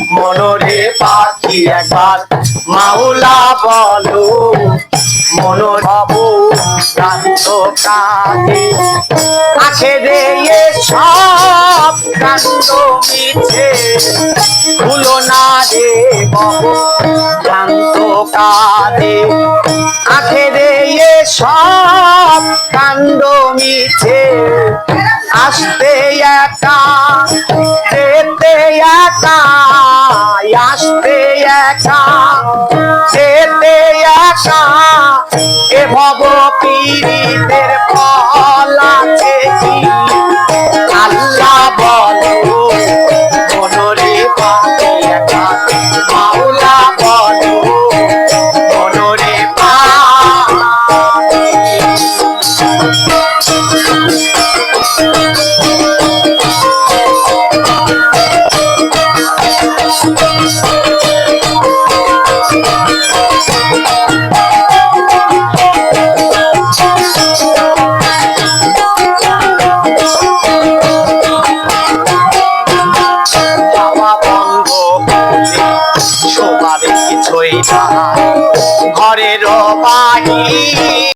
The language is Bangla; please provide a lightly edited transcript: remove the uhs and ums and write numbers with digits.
মনরে পাখি একবার মাওলা বলো, মনোর বাবু কান্ত কাঁদে, আখেরে সব কান্দ মিছে, ভুলো না রে বাবু কান্ত কাঁদে, আখেরে সব কান্দ মিছে, আসতে একা যেতে একা, আসতে একা যেতে একা, এ ভব পীড়িতের ফল আছে কি? আল্লাহ বলো, মনরে পাখি একা মাওলা বলো, মনরে পাখি। শোভাবে কিছুই না ঘরের বাহির।